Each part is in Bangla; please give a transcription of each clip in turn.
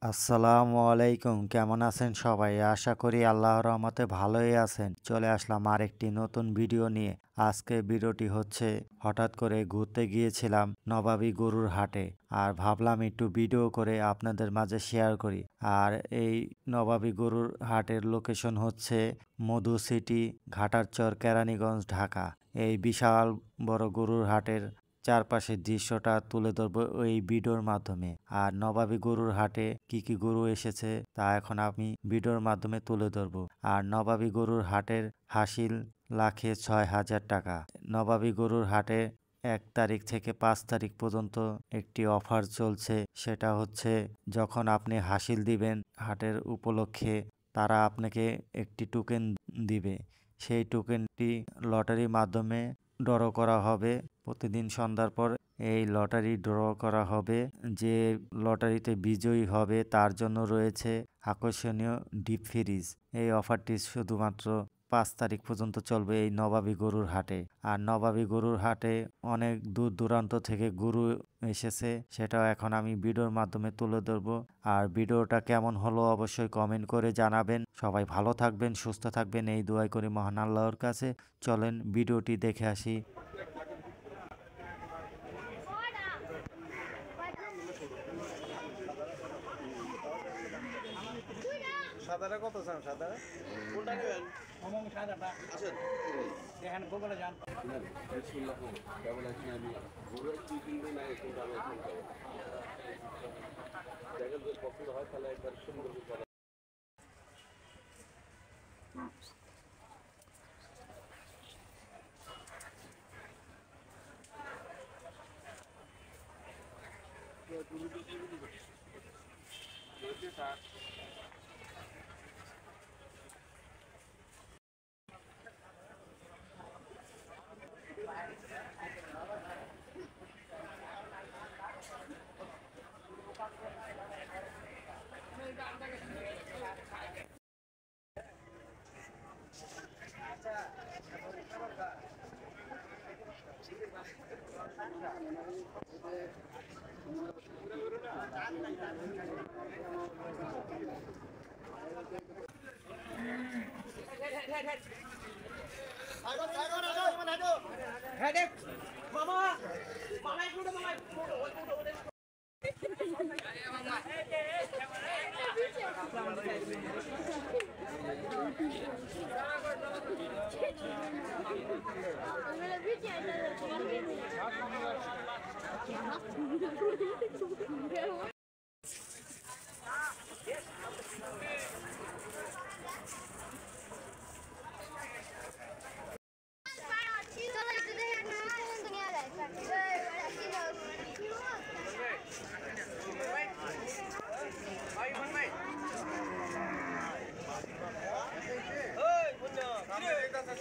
আসসালামু আলাইকুম। কেমন আছেন সবাই? আশা করি আল্লাহর রহমতে ভালোই আছেন। চলে আসলাম আরেকটি নতুন ভিডিও নিয়ে। আজকে ভিডিওটি হচ্ছে হঠাৎ করে ঘুরতে গিয়েছিলাম নবাবী গরুর হাটে। আর ভাবলাম একটু ভিডিও করে আপনাদের মাঝে শেয়ার করি। আর এই নবাবী গরুর হাটের লোকেশন হচ্ছে মধু সিটি, ঘাটারচর, কেরানীগঞ্জ, ঢাকা। এই বিশাল বড় গরুর হাটের চারপাশের দৃশ্যটা তুলে ধরবো এই ভিডিওর মাধ্যমে। আর নবাবী গরুর হাটে কি কি গরু এসেছে তা এখন আমি ভিডিওর মাধ্যমে তুলে ধরবো। আর নবাবী গরুর হাটের হাসিল লাখে 6,000 টাকা। নবাবী গরুর হাটে 1 তারিখ থেকে 5 তারিখ পর্যন্ত একটি অফার চলছে। সেটা হচ্ছে যখন আপনি হাসিল দিবেন হাটের উপলক্ষে তারা আপনাকে একটি টোকেন দিবে। সেই টোকেনটি লটারির মাধ্যমে ড্র করা হবে। প্রতিদিন সন্ধ্যার পর এই লটারি ড্র করা হবে। যে লটারিতে বিজয়ী হবে তার জন্য রয়েছে আকর্ষণীয় ডিপ ফ্রিজ। এই অফারটি শুধুমাত্র 5 তারিখ পর্যন্ত চলবে এই নবাবী গরুর হাটে। আর নবাবী গরুর হাটে অনেক দূর দূরান্ত থেকে গরু এসেছে, সেটাও এখন আমি ভিডিওর মাধ্যমে তুলে ধরবো। আর ভিডিওটা কেমন হলো অবশ্যই কমেন্ট করে জানাবেন। সবাই ভালো থাকবেন, সুস্থ থাকবেন এই দোয়াই করি মহান আল্লাহর কাছে। চলেন ভিডিওটি দেখে আসি। সাদাটা কত চান? সাদা কোনটা নেবেন? সাদাটা আসেন দেখেন গোবরে যান। পছন্দ হয় তাহলে একবার সুন্দর করে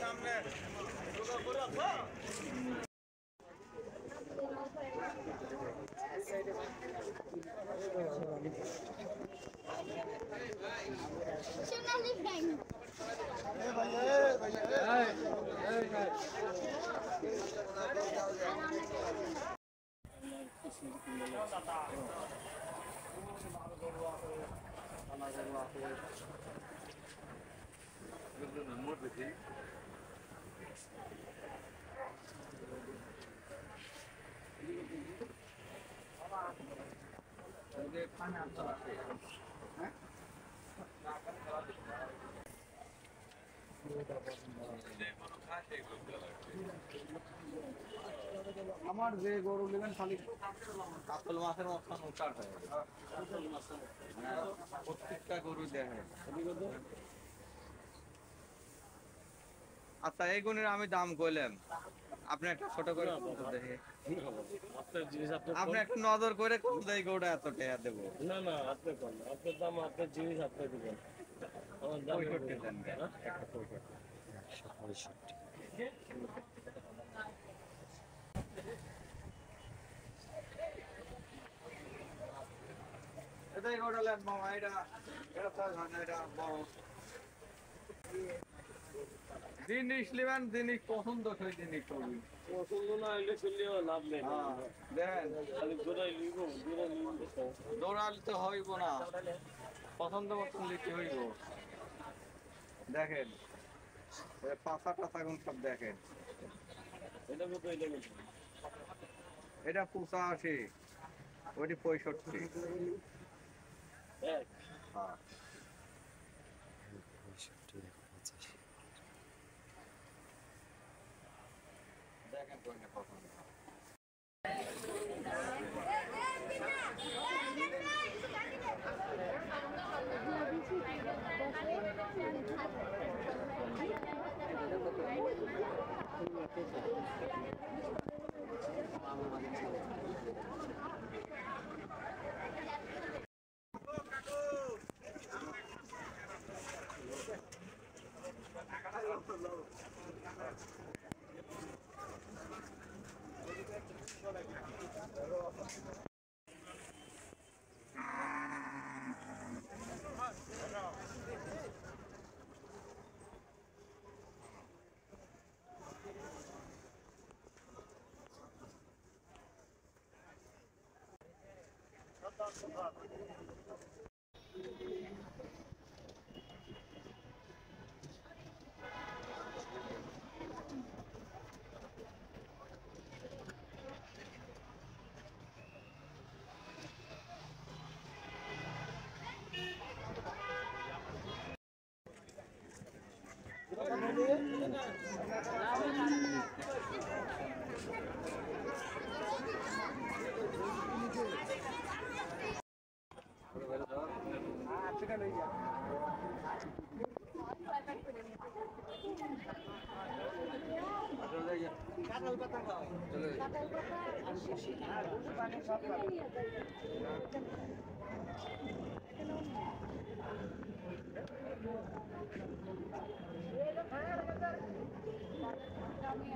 সামনে আমার যে গরু নেবেন খালি কাতল মাছের মতন উঠার হয়। প্রত্যেকটা গরু দেখে। আচ্ছা এই গুণের আমি দাম কইলাম, আপনি একটা ছোট করে দেখে আপনি একটা নজর করে এই গরুটা এত টাকা দেবো। না না, আপনি কোন আপনার দাম, আপনার জিনিস আপনি দিবেন। আমার দাম 65 দেন। একটা 165। এটাই গরুটা লেন মামা, এটা এটা তো হয় না, এটা বড় জিনিস নেবেন, জিনিস পছন্দ করে জিনিস করবি। পছন্দ না হলে চললেও লাভ নেই। দেন খালি জোড়াই নিব, জোড়াই নিব। দৌড়ালে তো হইব না, পছন্দ মতন লিখতে হইব। দেখেন পাতা টাতা গুণ সব দেখেন। এটা কত, এটা কত? এটা 85, ওইটি 65। এক। হ্যাঁ দেখেন কোনটা পছন্দ। আমি